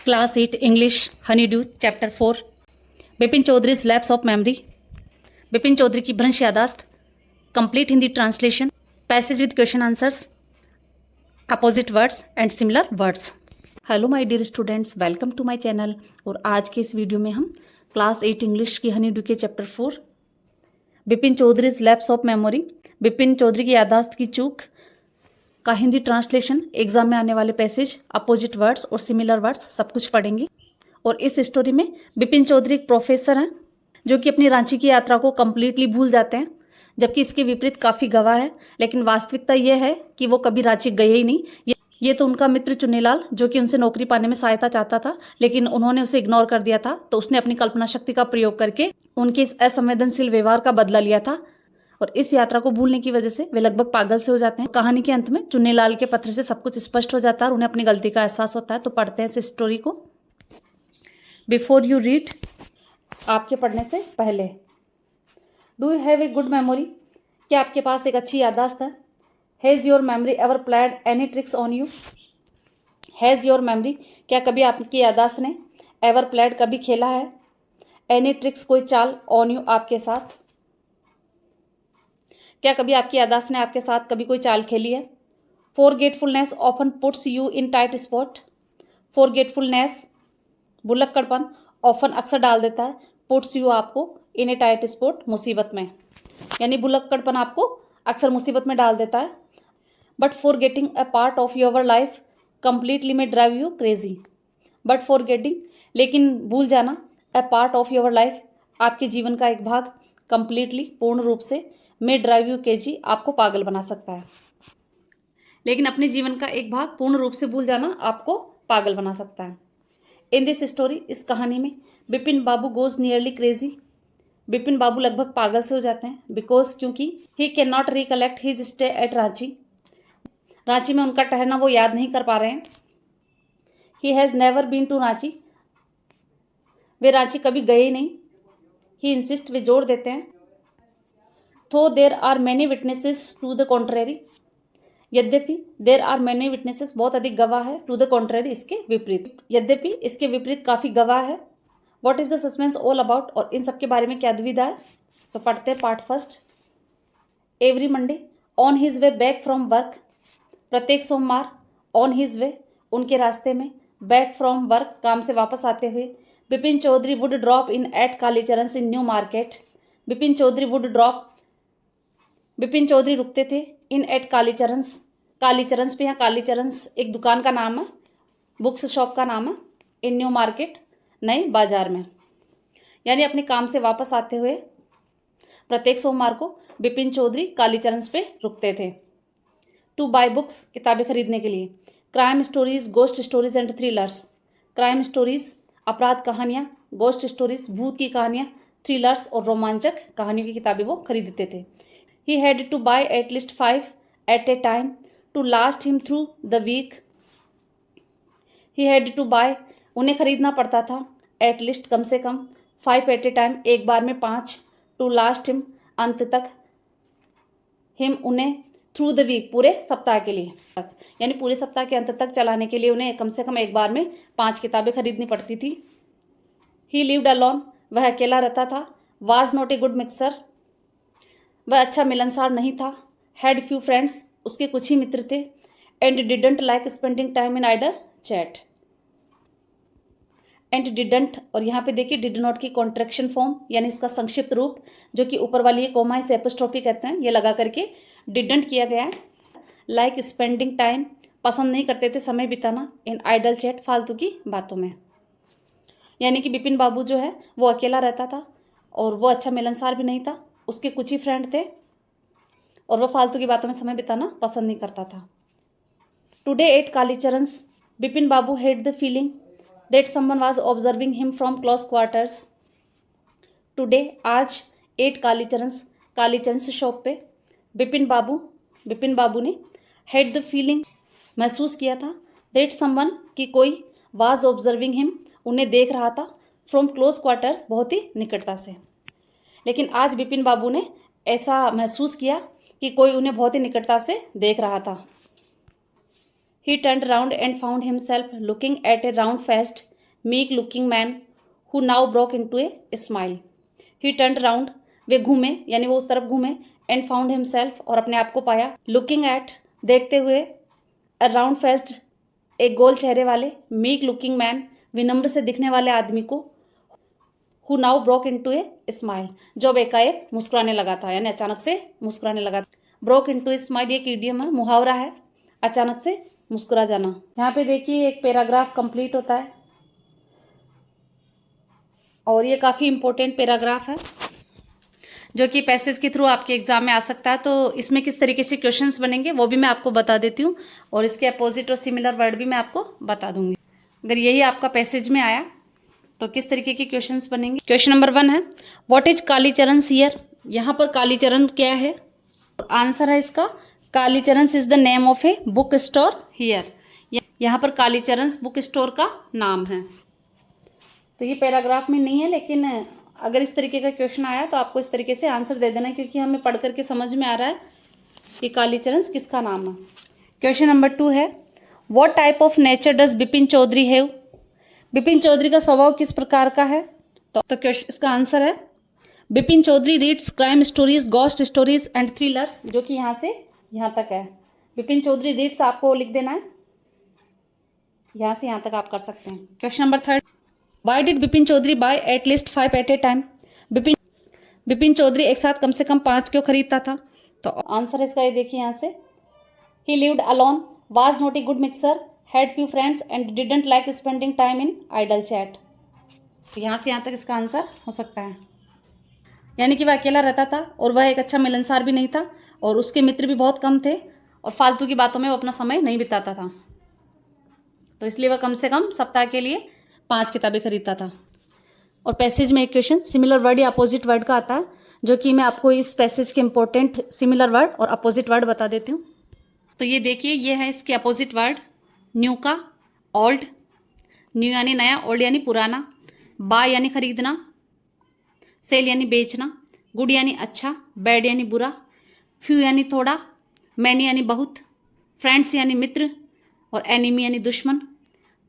Class 8 English Honeydew Chapter 4 Bipin Choudhury lapse of memory Bipin Choudhury की भ्रंश यादाश्त complete Hindi translation passage with question answers opposite words and similar words. Hello my dear students, welcome to my channel. और आज के इस video में हम क्लास 8 इंग्लिश की हनीड्यू के chapter 4 Bipin Choudhury lapse of memory Bipin Choudhury की यादाश्त की चूक का हिंदी ट्रांसलेशन, एग्जाम में आने वाले पैसेज, अपोजिट वर्ड्स और सिमिलर वर्ड्स सब कुछ पढ़ेंगे। और इस स्टोरी में बिपिन चौधरी एक प्रोफेसर हैं जो कि अपनी रांची की यात्रा को कम्प्लीटली भूल जाते हैं, जबकि इसके विपरीत काफ़ी गवाह है। लेकिन वास्तविकता यह है कि वो कभी रांची गए ही नहीं। ये तो उनका मित्र चुन्नीलाल, जो कि उनसे नौकरी पाने में सहायता चाहता था, लेकिन उन्होंने उसे इग्नोर कर दिया था। तो उसने अपनी कल्पना शक्ति का प्रयोग करके उनके इस असंवेदनशील व्यवहार का बदला लिया था। और इस यात्रा को भूलने की वजह से वे लगभग पागल से हो जाते हैं। कहानी के अंत में चुन्नीलाल के पत्र से सब कुछ स्पष्ट हो जाता है और उन्हें अपनी गलती का एहसास होता है। तो पढ़ते हैं इस स्टोरी को। बिफोर यू रीड, आपके पढ़ने से पहले, do you have a good memory? क्या आपके पास एक अच्छी याददाश्त है? Has your memory ever played any tricks on you? Has your memory, क्या कभी आपकी याददाश्त ने एवर प्लेड, कभी खेला है, एनी ट्रिक्स, कोई चाल, ऑन यू, आपके साथ? क्या कभी आपकी याददाश्त ने आपके साथ कभी कोई चाल खेली है? Forgetfulness often puts you in tight spot. Forgetfulness, भुलक्कड़पन, ऑफन, अक्सर डाल देता है, पुट्स यू, आपको, इन ए टाइट स्पॉट, मुसीबत में। यानी भुलक्कड़पन आपको अक्सर मुसीबत में डाल देता है। But forgetting a part of your life completely में drive you crazy. But forgetting, लेकिन भूल जाना, a part of your life, आपके जीवन का एक भाग, कंप्लीटली, पूर्ण रूप से, में ड्राइव यू क्रेजी, आपको पागल बना सकता है। लेकिन अपने जीवन का एक भाग पूर्ण रूप से भूल जाना आपको पागल बना सकता है। इन दिस स्टोरी, इस कहानी में, बिपिन बाबू गोज नियरली क्रेजी, बिपिन बाबू लगभग पागल से हो जाते हैं। बिकॉज, क्योंकि, he can not recollect his stay at Ranchi, Ranchi में उनका ठहरना वो याद नहीं कर पा रहे हैं। He has never been to Ranchi, वे रांची कभी गए ही नहीं। ही इंसिस्ट, वे जोर देते हैं। Though there are many witnesses to the contrary, यद्यपि, देर आर मैनी विटनेसेस, बहुत अधिक गवाह है, टू द कॉन्ट्रेरी, इसके विपरीत, यद्यपि इसके विपरीत काफ़ी गवाह है। What is the suspense all about, और इन सब के बारे में क्या दुविधा है? तो पढ़ते हैं part first. Every Monday on his way back from work, प्रत्येक सोमवार, ऑन हिज वे, उनके रास्ते में, बैक फ्रॉम वर्क, काम से वापस आते हुए, Bipin Choudhury would drop in at Kalicharan's in New Market, Bipin Choudhury would drop, Bipin Choudhury रुकते थे, इन एट कालीचरणस, कालीचरणस पे, यहाँ कालीचरणस एक दुकान का नाम है, बुक्स शॉप का नाम है, इन न्यू मार्केट, नए बाजार में। यानी अपने काम से वापस आते हुए प्रत्येक सोमवार को बिपिन चौधरी कालीचरणस पे रुकते थे। टू बाय बुक्स, किताबें खरीदने के लिए। Crime stories, ghost stories and thrillers, crime stories, अपराध कहानियाँ, गोस्ट स्टोरीज, भूत की कहानियाँ, थ्रिलर्स और रोमांचक कहानियों की किताबें वो खरीदते थे। He had to buy at least 5 at a time to last him through the week. He had to buy, उन्हें खरीदना पड़ता था, at least, कम से कम, 5 at a time, एक बार में 5, to last him, अंत तक, him, उन्हें, through the week, पूरे सप्ताह के लिए, यानी पूरे सप्ताह के अंत तक चलाने के लिए उन्हें कम से कम एक बार में 5 किताबें खरीदनी पड़ती थी। He lived alone, वह अकेला रहता था। Was not a good mixer, वह अच्छा मिलनसार नहीं था। हैड फ्यू फ्रेंड्स, उसके कुछ ही मित्र थे। And didn't like spending time in idle chat, and didn't, और यहाँ पे देखिए डिड नॉट की कॉन्ट्रैक्शन फॉर्म, यानी उसका संक्षिप्त रूप, जो कि ऊपर वाली ये कोमा, इसे एपोस्ट्रोफी कहते हैं, ये लगा करके डिडंट किया गया है। लाइक स्पेंडिंग टाइम, पसंद नहीं करते थे समय बिताना, इन आइडल चैट, फालतू की बातों में। यानी कि बिपिन बाबू जो है वो अकेला रहता था और वो अच्छा मिलनसार भी नहीं था। उसके कुछ ही फ्रेंड थे और वह फालतू की बातों में समय बिताना पसंद नहीं करता था। Today at Kalicharan's, Bipin Babu had the feeling that someone was observing him from close quarters. Today, आज, एट कालीचरणस, कालीचरणस शॉप पे, बिपिन बाबू ने, हैड द फीलिंग, महसूस किया था, दैट समवन, कि कोई, वाज ऑब्जर्विंग हिम, उन्हें देख रहा था, फ्रॉम क्लोज क्वार्टर्स, बहुत ही निकटता से। लेकिन आज बिपिन बाबू ने ऐसा महसूस किया कि कोई उन्हें बहुत ही निकटता से देख रहा था। He turned round and found himself looking at a round-faced, meek looking man who now broke into a smile. He turned round, वे घूमे यानी वो उस तरफ घूमे, एंड फाउंड हिमसेल्फ और अपने आप को पाया, लुकिंग एट देखते हुए, अ राउंड फेस्ड एक गोल चेहरे वाले, मीक लुकिंग मैन विनम्र से दिखने वाले आदमी को, who now broke into a smile जो अब एकाएक मुस्कुराने लगा था यानी अचानक से मुस्कुराने लगा था। ब्रोक इनटू ए स्माइल ये एक इडियम है, मुहावरा है, अचानक से मुस्कुरा जाना। यहाँ पे देखिए एक पैराग्राफ कंप्लीट होता है और ये काफ़ी इंपॉर्टेंट पैराग्राफ है जो कि पैसेज के थ्रू आपके एग्जाम में आ सकता है। तो इसमें किस तरीके से क्वेश्चंस बनेंगे वो भी मैं आपको बता देती हूँ और इसके अपोजिट और सिमिलर वर्ड भी मैं आपको बता दूंगी। अगर यही आपका पैसेज में आया तो किस तरीके के क्वेश्चंस बनेंगे। क्वेश्चन नंबर 1 है व्हाट इज कालीचरण हियर। यहाँ पर कालीचरण क्या है? आंसर है इसका Kalicharan is the name of a book store here. यहाँ पर कालीचरण बुक स्टोर का नाम है। तो ये पैराग्राफ में नहीं है, लेकिन अगर इस तरीके का क्वेश्चन आया तो आपको इस तरीके से आंसर दे देना, क्योंकि हमें पढ़ करके समझ में आ रहा है कि कालीचरण किसका नाम है। क्वेश्चन नंबर 2 है what type of nature does Bipin Chaudhary have. Bipin Chaudhary का स्वभाव किस प्रकार का है? तो इसका आंसर है Bipin Chaudhary reads crime stories, ghost stories and thrillers, जो कि यहाँ से यहाँ तक है। बिपिन चौधरी रीड्स आपको लिख देना है, यहाँ से यहाँ तक आप कर सकते हैं। Question number 3 why did Bipin Chaudhary buy at least 5 at a time. Bipin Chaudhary एक साथ कम से कम 5 क्यों खरीदता था? तो आंसर इसका ये देखिए यहाँ से ही lived alone, was not a good mixer, had few friends and didn't like spending time in idle chat. तो यहाँ से यहाँ तक इसका आंसर हो सकता है, यानी कि वह अकेला रहता था और वह एक अच्छा मिलनसार भी नहीं था और उसके मित्र भी बहुत कम थे और फालतू की बातों में वो अपना समय नहीं बिताता था, तो इसलिए वह कम से कम सप्ताह के लिए 5 किताबें खरीदता था। और पैसेज में एक क्वेश्चन सिमिलर वर्ड या अपोजिट वर्ड का आता है, जो कि मैं आपको इस पैसेज के इंपॉर्टेंट सिमिलर वर्ड और अपोजिट वर्ड बता देती हूँ। तो ये देखिए, ये है इसके अपोजिट वर्ड न्यू का ओल्ड, न्यू यानी नया, ओल्ड यानी पुराना, बाय यानी खरीदना, सेल यानी बेचना, गुड यानी अच्छा, बैड यानी बुरा, फ्यू यानी थोड़ा, मैनी यानी बहुत, फ्रेंड्स यानी मित्र और एनिमी यानी दुश्मन,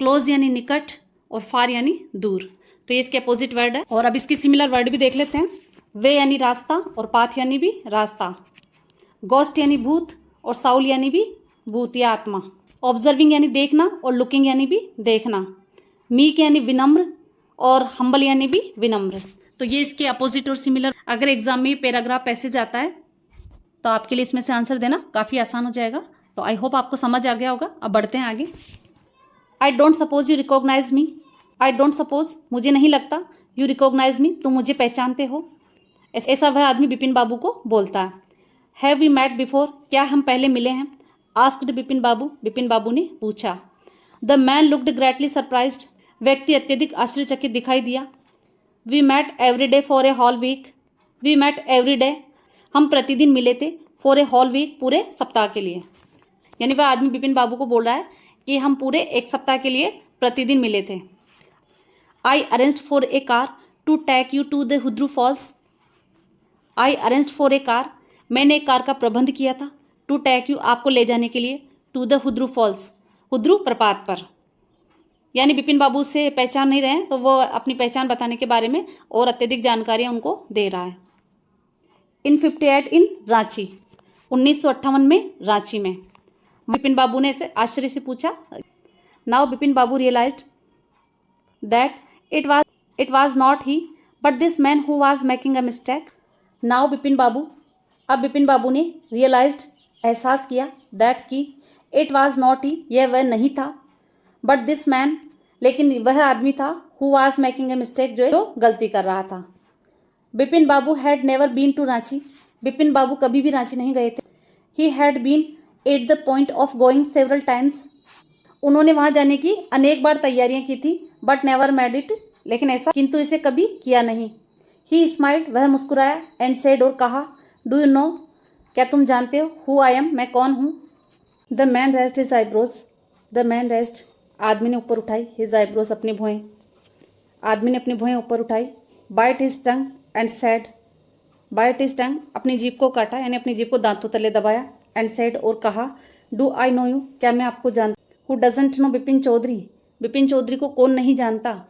क्लोज यानी निकट और फार यानी दूर। तो ये इसके अपोजिट वर्ड है। और अब इसकी सिमिलर वर्ड भी देख लेते हैं। वे यानी रास्ता और पाथ यानी भी रास्ता, गोस्ट यानी भूत और साउल यानी भी भूत या आत्मा, ऑब्जर्विंग यानी देखना और लुकिंग यानी भी देखना, मीक यानी विनम्र और हम्बल यानी भी विनम्र। तो ये इसके अपोजिट और सिमिलर। अगर एग्जाम में पैराग्राफ पैसेज आता है तो आपके लिए इसमें से आंसर देना काफ़ी आसान हो जाएगा। तो आई होप आपको समझ आ गया होगा। अब बढ़ते हैं आगे। I don't suppose you recognise me. I don't suppose मुझे नहीं लगता, यू रिकॉग्नाइज मी तुम मुझे पहचानते हो, ऐसा वह आदमी बिपिन बाबू को बोलता है। हैव वी मैट बिफोर, क्या हम पहले मिले हैं? आस्क्ड बिपिन बाबू ने पूछा। The man looked greatly surprised, व्यक्ति अत्यधिक आश्चर्यचकित दिखाई दिया। We met every day for a whole week, we met every day हम प्रतिदिन मिले थे, फॉर ए होल वीक पूरे सप्ताह के लिए। यानी वह आदमी बिपिन बाबू को बोल रहा है कि हम पूरे एक सप्ताह के लिए प्रतिदिन मिले थे। I arranged for a car to take you to the Hudru falls. I arranged for a car, मैंने एक कार का प्रबंध किया था, टू टेक यू आपको ले जाने के लिए, टू द हुद्रू फॉल्स हुद्रू प्रपात पर। यानी बिपिन बाबू से पहचान नहीं रहे हैं तो वो अपनी पहचान बताने के बारे में और अत्यधिक जानकारियाँ उनको दे रहा है। इन 58 इन रांची, 1958 में रांची में। बिपिन बाबू ने इसे आश्चर्य से पूछा। Now Bipin babu realised that it was not he but this man who was making a mistake. Now Bipin babu, अब बिपिन बाबू ने रियलाइज्ड एहसास किया, दैट की इट वाज नॉट ही यह वह नहीं था, बट दिस मैन लेकिन वह आदमी था, who was making a mistake जो गलती कर रहा था। बिपिन बाबू had never been to Ranchi, Bipin babu कभी भी रांची नहीं गए थे। He had been at the point of going several times, उन्होंने वहाँ जाने की अनेक बार तैयारियां की थी, बट नेवर मेड इट लेकिन ऐसा किंतु इसे कभी किया नहीं। ही स्माइल्ड वह मुस्कुराया, एंड सेड और कहा, डू यू नो क्या तुम जानते हो, हु आई एम मैं कौन हूँ। The man rest his eyebrows, the man rest आदमी ने ऊपर उठाई, हिज आईब्रोज अपनी भुएं, आदमी ने अपनी भुएं ऊपर उठाई। Bite his tongue and said, bite his tongue अपनी जीभ को काटा यानी अपनी जीभ को दांतों तले दबाया, एंड सेड और कहा, डू आई नो यू क्या मैं आपको जानता। Who doesn't know Bipin Chaudhary Vipin Chaudhary को कौन नहीं जानता।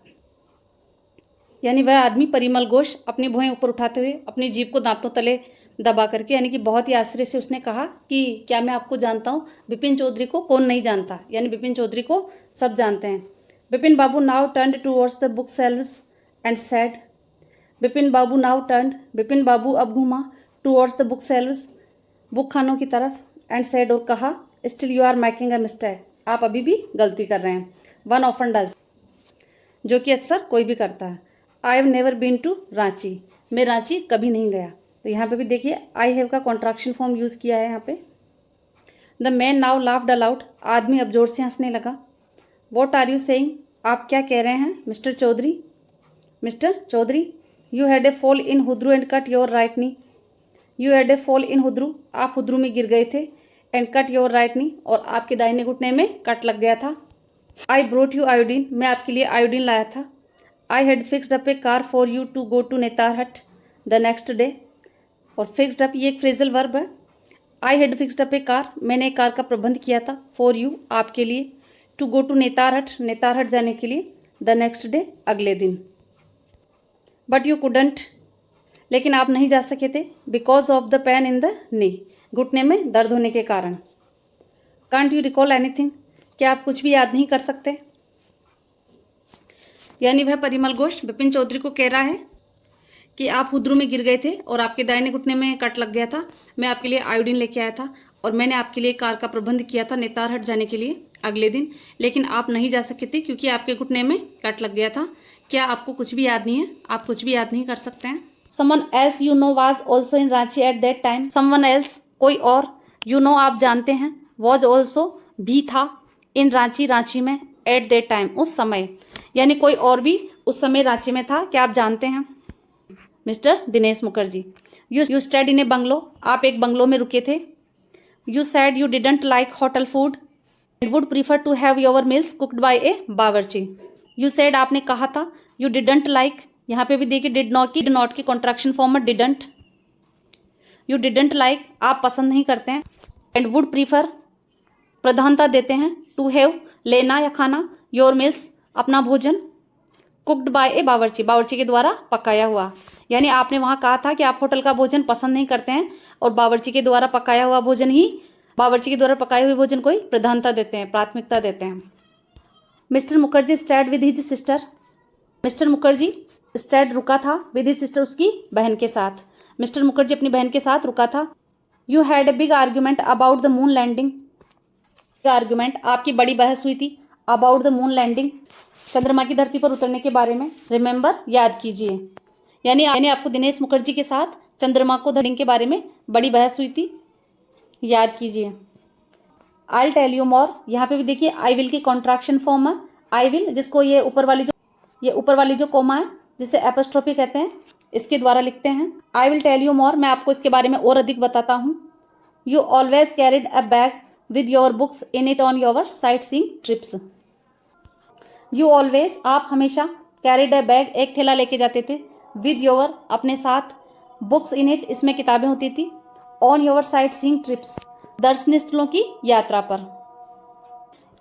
यानी वह आदमी परिमल घोष अपनी भुएं ऊपर उठाते हुए अपनी जीभ को दांतों तले दबा करके, यानी कि बहुत ही आश्चर्य से उसने कहा कि क्या मैं आपको जानता हूँ, विपिन चौधरी को कौन नहीं जानता। यानी विपिन चौधरी को सब जानते हैं। Vipin babu now turned towards the book shelves and said, Vipin babu now turned, Vipin babu अब घूमा, towards the book shelves, book खानों की तरफ, एंड सेड और कहा, still you are making a mistake, आप अभी भी गलती कर रहे हैं। वन ऑफन डज, जो कि अक्सर कोई भी करता है। I have never been to Ranchi, मैं रांची कभी नहीं गया। तो यहाँ पे भी देखिए आई हैव का कॉन्ट्रैक्शन फॉर्म यूज़ किया है यहाँ पे। The man now laughed allowed, आदमी अब जोर से हंसने लगा। वॉट आर यू सेइंग, आप क्या कह रहे हैं mister Chaudhary. Mister Choudhury, you had a fall in Hudru and cut your right knee, you had a fall in Hudru, आप हुद्रू में गिर गए थे, and cut your right knee, और आपके दाहिने घुटने में कट लग गया था। आई ब्रोट यू आयोडीन, मैं आपके लिए आयोडीन लाया था। I had fixed up a car for you to go to Netarhat the next day, और फिक्सड अप ये एक फ्रेजल वर्ब है। I had fixed up a car, मैंने एक कार का प्रबंध किया था, फॉर यू आपके लिए, टू गो टू नेतारहट नेतारहट जाने के लिए, द नेक्स्ट डे अगले दिन। बट यू कुडंट, लेकिन आप नहीं जा सके थे, because of the pain in the knee, घुटने में दर्द होने के कारण। कांट यू रिकॉल एनीथिंग, क्या आप कुछ भी याद नहीं कर सकते। यानी वह परिमल घोष विपिन चौधरी को कह रहा है कि आप हुद्रू में गिर गए थे और आपके दाहिने घुटने में कट लग गया था, मैं आपके लिए आयोडीन लेके आया था, और मैंने आपके लिए कार का प्रबंध किया था नेतारहट जाने के लिए अगले दिन, लेकिन आप नहीं जा सके थे क्योंकि आपके घुटने में कट लग गया था। क्या आपको कुछ भी याद नहीं है, आप कुछ भी याद नहीं कर सकते हैं। Someone else you know was also in Ranchi at that time, someone else कोई और, यू नो आप जानते हैं, वॉज ऑल्सो भी था, इन रांची रांची में, एट दैट टाइम उस समय, यानी कोई और भी उस समय रांची में था, क्या आप जानते हैं। Mister Dinesh Mukherjee, you stayed in a bungalow, आप एक बंगलो में रुके थे। You said you didn't like hotel food and would prefer to have your meals cooked by a bawarchi. You sad आपने कहा था, यू डिडंट लाइक, यहाँ पे भी देखिए डिड नॉट की कॉन्ट्रैक्शन फॉर्म है डिडंट। यू डिडंट लाइक आप पसंद नहीं करते हैं, एंड वुड प्रीफर प्रधानता देते हैं, टू हैव लेना या खाना, योर मील्स अपना भोजन, कुकड बाय ए बावर्ची बावर्ची के द्वारा पकाया हुआ। यानी आपने वहाँ कहा था कि आप होटल का भोजन पसंद नहीं करते हैं और बावर्ची के द्वारा पकाया हुआ भोजन ही, बावर्ची के द्वारा पकाए हुए भोजन को ही प्रधानता देते हैं, प्राथमिकता देते हैं। Mister Mukherjee stayed with his sister, mister Mukherjee stayed रुका था, विद हिज सिस्टर उसकी बहन के साथ, मिस्टर मुखर्जी अपनी बहन के साथ रुका था। You had a big argument about the moon landing, argument आपकी बड़ी बहस हुई थी, अबाउट द मून लैंडिंग चंद्रमा की धरती पर उतरने के बारे में, रिमेंबर याद कीजिए। यानी आपको दिनेश मुखर्जी के साथ चंद्रमा को धरने के बारे में बड़ी बहस हुई थी, याद कीजिए। I will tell you more, यहाँ पे भी देखिए आई विल की कॉन्ट्रैक्शन फॉर्म है, आई विल, जिसको ये ऊपर वाली जो कोमा है जिसे एपोस्ट्रोफी कहते हैं, इसके द्वारा लिखते हैं। I will tell you more, मैं आपको इसके बारे में और अधिक बताता हूँ। You always carried a bag with your books in it on your sightseeing trips. You always आप हमेशा, कैरिड अ बैग एक थैला लेके जाते थे, विद योर अपने साथ, बुक्स इन इट इसमें किताबें होती थी, on your sightseeing trips दर्शनीय स्थलों की यात्रा पर।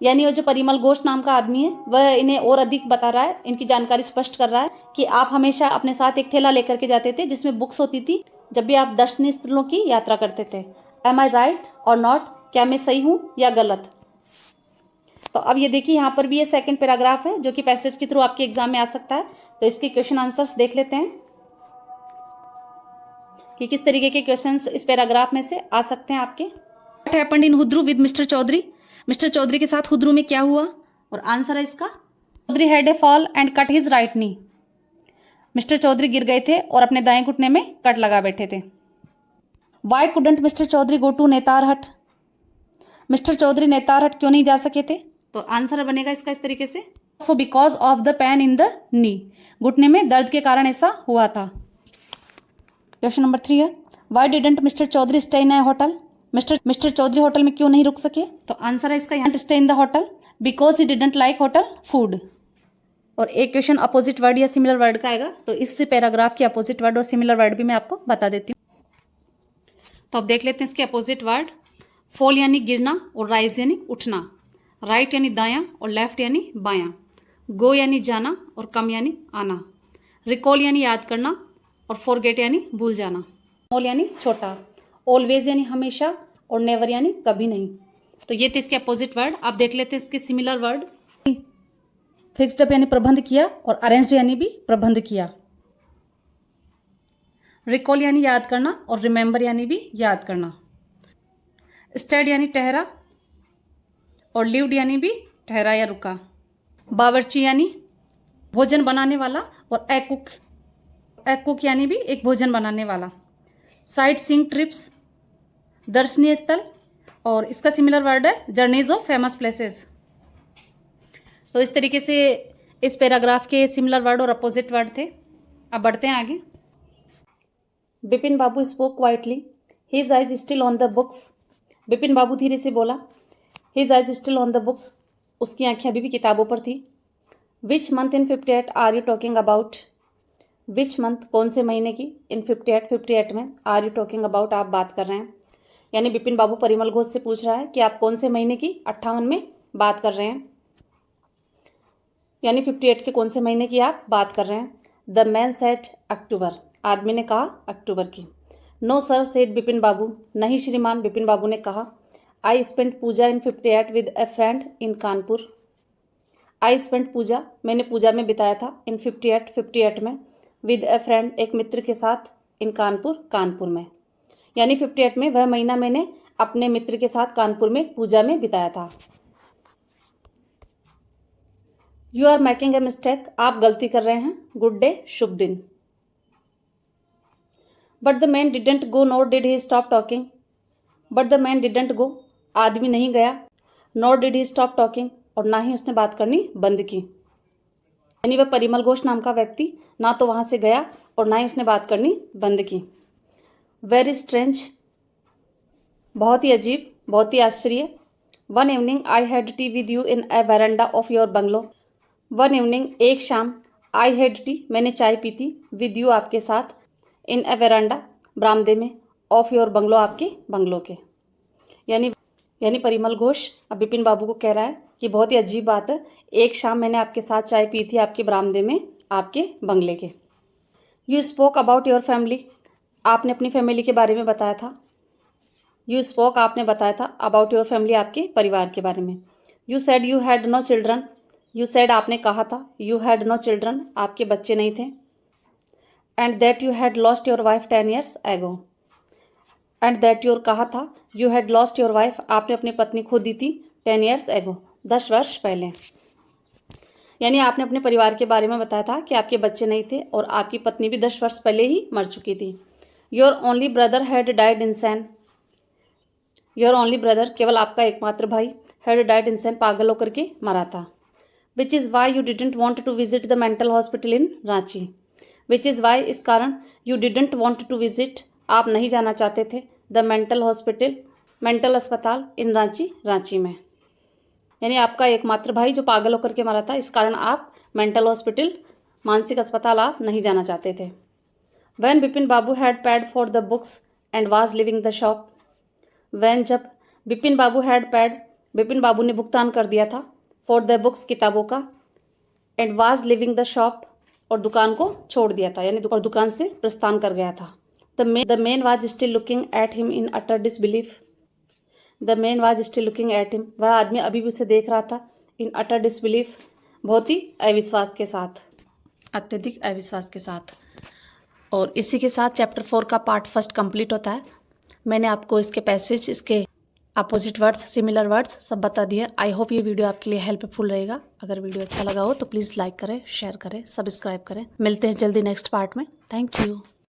यानी वो जो परिमल घोष नाम का आदमी है वह इन्हें और अधिक बता रहा है, इनकी जानकारी स्पष्ट कर रहा है कि आप हमेशा अपने साथ एक थैला लेकर के जाते थे जिसमें बुक्स होती थी जब भी आप दर्शनीय स्थलों की यात्रा करते थे। एम आई राइट और नॉट, क्या मैं सही हूँ या गलत। तो अब ये देखिए यहाँ पर भी ये सेकंड पैराग्राफ है जो कि पैसेज के थ्रू आपके एग्जाम में आ सकता है। तो इसके क्वेश्चन आंसर्स देख लेते हैं कि किस तरीके के क्वेश्चंस इस पैराग्राफ में से आ सकते हैं आपके। What happened in Hundru with Mister Chaudhary, mister Chaudhary के साथ हुद्रू में क्या हुआ, और आंसर है इसका Chaudhary had a fall and cut his right knee, mister Chaudhary गिर गए थे और अपने दाएं घुटने में कट लगा बैठे थे। Why couldn't Mister Chaudhary go to Netarhat, Mister Chaudhary Netarhat क्यों नहीं जा सके थे, तो आंसर बनेगा इसका इस तरीके से, so because of the pain in the knee, घुटने में दर्द के कारण ऐसा हुआ था। क्वेश्चन नंबर 3 है, why didn't mister Chaudhary stay in a hotel, mister Chaudhary hotel में क्यों नहीं रुक सके, तो आंसर है इसका यहाँ stay in the hotel because he didn't like hotel food. और एक क्वेश्चन अपोजिट वर्ड या सिमिलर वर्ड का आएगा, तो इस पैराग्राफ के अपोजिट वर्ड और सिमिलर वर्ड भी मैं आपको बता देती हूँ। तो अब देख लेते हैं इसके अपोजिट वर्ड। फॉल यानी गिरना और राइज यानी उठना। राइट यानी दायां और लेफ्ट यानी बायां, गो यानी जाना और कम यानी आना, रिकॉल यानी याद करना और फॉरगेट यानी भूल जाना, स्मॉल यानी छोटा, ऑलवेज यानी हमेशा और नेवर यानी कभी नहीं। तो ये थे इसके अपोजिट वर्ड। आप देख लेते हैं इसके सिमिलर वर्ड। फिक्स्ड अप यानी प्रबंध किया और अरेंज्ड यानी भी प्रबंध किया, रिकॉल यानी याद करना और रिमेंबर यानी भी याद करना, स्टेड यानी ठहरा और लिव्ड यानी भी ठहरा या रुका, बावर्ची यानी भोजन बनाने वाला और कुक यानी भी एक भोजन बनाने वाला, साइट सीइंग ट्रिप्स दर्शनीय स्थल, और इसका सिमिलर वर्ड है जर्नीज ऑफ फेमस प्लेसेस। तो इस तरीके से इस पैराग्राफ के सिमिलर वर्ड और अपोजिट वर्ड थे। अब बढ़ते हैं आगे। Bipin Babu spoke quietly, his eyes still on the books. Bipin Babu धीरे से बोला, his eyes still on the books, उसकी आंखें अभी भी किताबों पर थी। Which month in 58 are you talking about, which month कौन से महीने की, इन 58 में, आर यू टॉकिंग अबाउट आप बात कर रहे हैं। यानी बिपिन बाबू परिमल घोष से पूछ रहा है कि आप कौन से महीने की 58 में बात कर रहे हैं, यानी 58 के कौन से महीने की आप बात कर रहे हैं। द मैन सेड अक्टूबर, आदमी ने कहा अक्टूबर की। No sir said Bipin Babu, नहीं श्रीमान बिपिन बाबू ने कहा। I spent Puja in 58 with a friend in Kanpur, I spent Puja, मैंने पूजा में बिताया था, इन 58 में, विद ए फ्रेंड एक मित्र के साथ, इन कानपुर में, यानी 58 में वह महीना मैंने अपने मित्र के साथ कानपुर में पूजा में बिताया था। You are making a mistake, आप गलती कर रहे हैं। गुड डे, शुभ दिन। But the man didn't go nor did he stop talking, but the man didn't go, आदमी नहीं गया, nor did he stop talking, और ना ही उसने बात करनी बंद की। यानी वह परिमल घोष नाम का व्यक्ति ना तो वहां से गया और ना ही उसने बात करनी बंद की। वेरी स्ट्रेंज, बहुत ही अजीब, बहुत ही आश्चर्य। One evening I had T with you in A veranda of your bungalow, one evening एक शाम, आई हैड टी मैंने चाय पी थी, विद यू आपके साथ, इन ए वेरांडा बरामदे में, ऑफ योर बंगलो आपके बंगलो के। यानी परिमल घोष अब बिपिन बाबू को कह रहा है कि बहुत ही अजीब बात है, एक शाम मैंने आपके साथ चाय पी थी आपके बरामदे में, आपके बंगले के। You spoke about your family, आपने अपनी फैमिली के बारे में बताया था। यू स्पोक, आपने बताया था, अबाउट योर फैमिली, आपके परिवार के बारे में। You said you had no children, you said आपने कहा था, यू हैड नो चिल्ड्रन, आपके बच्चे नहीं थे। And that you had lost your wife 10 years एगो, एंड दैट योर कहा था, you had lost your wife, आपने अपनी पत्नी खो दी थी, 10 years एगो, 10 वर्ष पहले। यानी आपने अपने परिवार के बारे में बताया था कि आपके बच्चे नहीं थे और आपकी पत्नी भी 10 वर्ष पहले ही मर चुकी थी। Your only brother had died इंसान, योर ओनली ब्रदर, केवल आपका एकमात्र भाई, हैड डाइड इंसान, पागल होकर के मरा था। Which is why you didn't want to visit the mental hospital in Ranchi, which is why, इस कारण, you didn't want to visit, आप नहीं जाना चाहते थे, द मेंटल हॉस्पिटल, मेंटल अस्पताल, इन रांची, रांची में। यानी आपका एकमात्र भाई जो पागल होकर के मरा था, इस कारण आप मेंटल हॉस्पिटल, मानसिक अस्पताल आप नहीं जाना चाहते थे। When Bipin Babu had paid for the books and was leaving the shop, when, जब, बिपिन बाबू हैड पेड, बिपिन बाबू ने भुगतान कर दिया था, फॉर द बुक्स, किताबों का, and was leaving the shop, और दुकान को छोड़ दिया था, यानी दुकान से प्रस्थान कर गया था। The man was still looking at him in utter disbelief, the man was still looking at him, वह आदमी अभी भी उसे देख रहा था, इन अटर डिसबिलीफ, बहुत ही अविश्वास के साथ, अत्यधिक अविश्वास के साथ। और इसी के साथ चैप्टर 4 का पार्ट फर्स्ट कंप्लीट होता है। मैंने आपको इसके पैसेज, इसके अपोजिट वर्ड्स, सिमिलर वर्ड्स सब बता दिए। आई होप ये वीडियो आपके लिए हेल्पफुल रहेगा। अगर वीडियो अच्छा लगा हो तो प्लीज़ लाइक करें, शेयर करें, सब्सक्राइब करें। मिलते हैं जल्दी नेक्स्ट पार्ट में। Thank you.